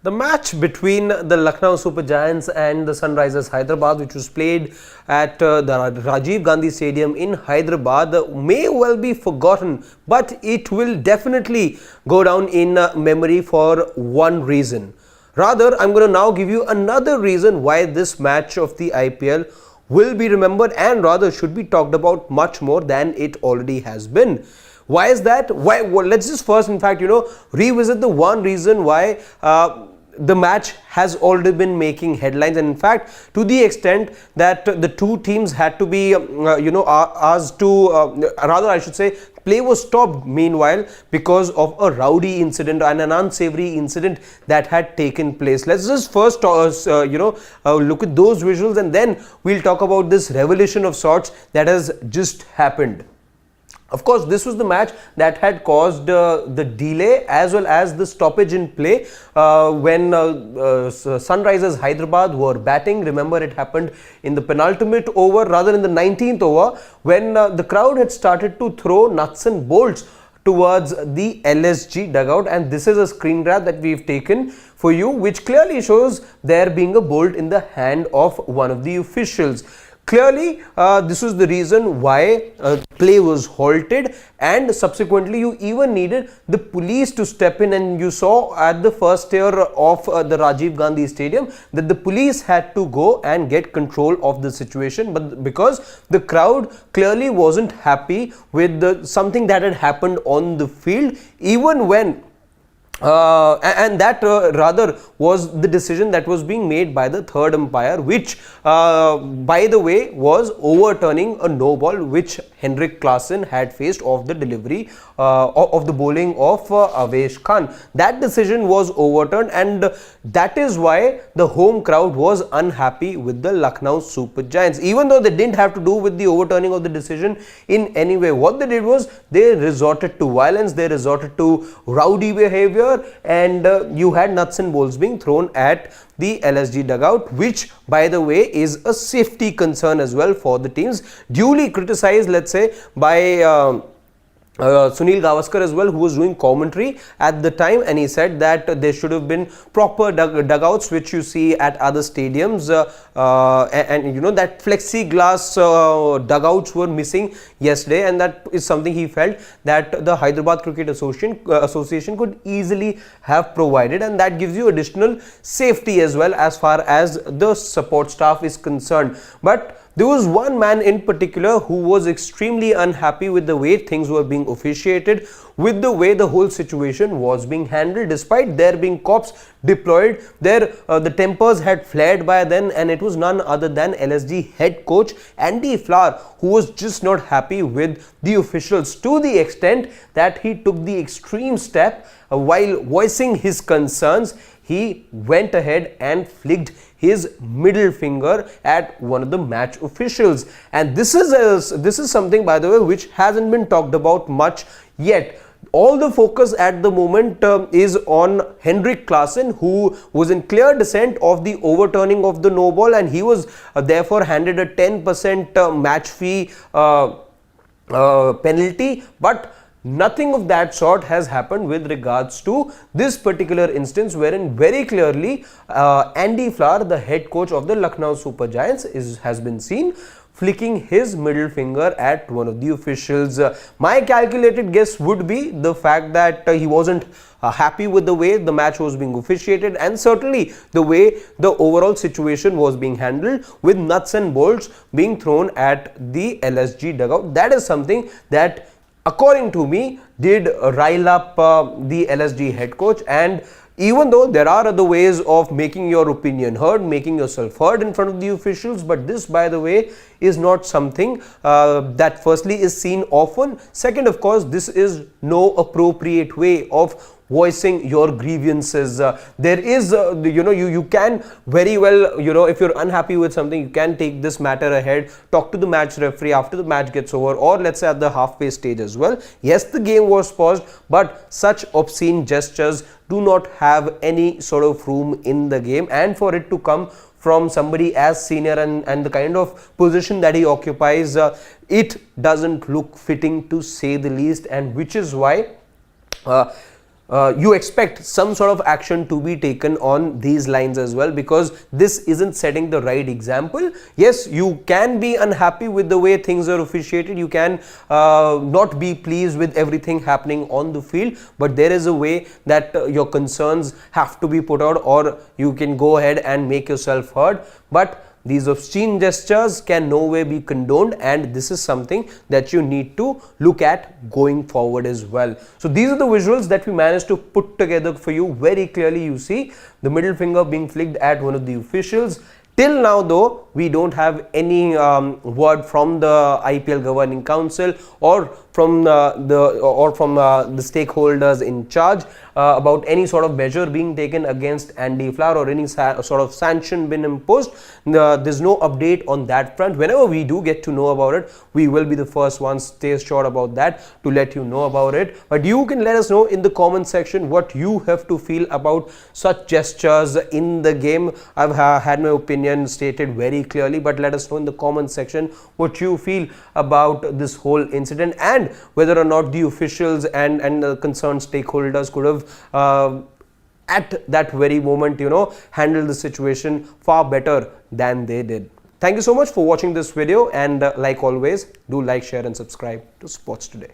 The match between the Lucknow Super Giants and the Sunrisers Hyderabad, which was played at the Rajiv Gandhi Stadium in Hyderabad, may well be forgotten, but it will definitely go down in memory for one reason. Rather, I'm going to now give you another reason why this match of the IPL will be remembered and rather should be talked about much more than it already has been. Why is that? Why? Well, let's just first, in fact, revisit the one reason why the match has already been making headlines, and in fact, to the extent that the two teams had to be, asked to, rather, I should say, play was stopped meanwhile because of a rowdy incident and an unsavory incident that had taken place. Let's just first, look at those visuals, and then we'll talk about this revelation of sorts that has just happened. Of course, this was the match that had caused the delay as well as the stoppage in play when Sunrisers Hyderabad were batting. Remember, it happened in the penultimate over, rather in the 19th over, when the crowd had started to throw nuts and bolts towards the LSG dugout, and this is a screen grab that we've taken for you, which clearly shows there being a bolt in the hand of one of the officials. Clearly, this was the reason why play was halted, and subsequently you even needed the police to step in, and you saw at the first tier of the Rajiv Gandhi Stadium that the police had to go and get control of the situation, but because the crowd clearly wasn't happy with something that had happened on the field, even when and that rather was the decision that was being made by the third umpire, which by the way was overturning a no ball which Henrik Klassen had faced of the delivery of the bowling of Avesh Khan. That decision was overturned, and that is why the home crowd was unhappy with the Lucknow Super Giants, even though they didn't have to do with the overturning of the decision in any way. What they did was they resorted to violence, they resorted to rowdy behavior, and you had nuts and bolts being thrown at the LSG dugout, which by the way is a safety concern as well for the teams, duly criticized, let's say, by Sunil Gavaskar as well, who was doing commentary at the time, and he said that there should have been proper dugouts which you see at other stadiums, and that plexiglass dugouts were missing yesterday, and that is something he felt that the Hyderabad Cricket Association could easily have provided, and that gives you additional safety as well as far as the support staff is concerned. But there was one man in particular who was extremely unhappy with the way things were being officiated, with the way the whole situation was being handled. Despite there being cops deployed, the tempers had flared by then, and it was none other than LSG head coach Andy Flower, who was just not happy with the officials, to the extent that he took the extreme step while voicing his concerns. He went ahead and flicked his middle finger at one of the match officials, and this is something, by the way, which hasn't been talked about much yet. All the focus at the moment is on Henrik Klassen, who was in clear dissent of the overturning of the no ball, and he was therefore handed a 10% match fee penalty, but nothing of that sort has happened with regards to this particular instance, wherein very clearly Andy Flower, the head coach of the Lucknow Super Giants, has been seen flicking his middle finger at one of the officials. My calculated guess would be the fact that he wasn't happy with the way the match was being officiated, and certainly the way the overall situation was being handled, with nuts and bolts being thrown at the LSG dugout. That is something that, according to me, did rile up the LSG head coach. And even though there are other ways of making your opinion heard, making yourself heard in front of the officials, but this, by the way, is not something that firstly is seen often. Second, of course, this is no appropriate way of voicing your grievances. There is, you can very well, if you're unhappy with something, you can take this matter ahead, talk to the match referee after the match gets over, or let's say at the halfway stage as well. Yes, the game was paused, but such obscene gestures do not have any sort of room in the game, and for it to come from somebody as senior and the kind of position that he occupies, it doesn't look fitting, to say the least, and which is why you expect some sort of action to be taken on these lines as well, because this isn't setting the right example. Yes, you can be unhappy with the way things are officiated, you can not be pleased with everything happening on the field, but there is a way that your concerns have to be put out, or you can go ahead and make yourself heard. But these obscene gestures can no way be condoned, and this is something that you need to look at going forward as well. So these are the visuals that we managed to put together for you. Very clearly you see the middle finger being flicked at one of the officials. Till now though, we don't have any word from the IPL governing council or from the stakeholders in charge about any sort of measure being taken against Andy Flower or any sort of sanction been imposed. There's no update on that front. Whenever we do get to know about it, we will be the first ones, stay sure about that, to let you know about it. But you can let us know in the comment section what you have to feel about such gestures in the game. I've had my opinion stated very clearly, but let us know in the comment section what you feel about this whole incident, and whether or not the officials and the concerned stakeholders could have at that very moment, handled the situation far better than they did. Thank you so much for watching this video, and like always, do like, share and subscribe to Sports Today.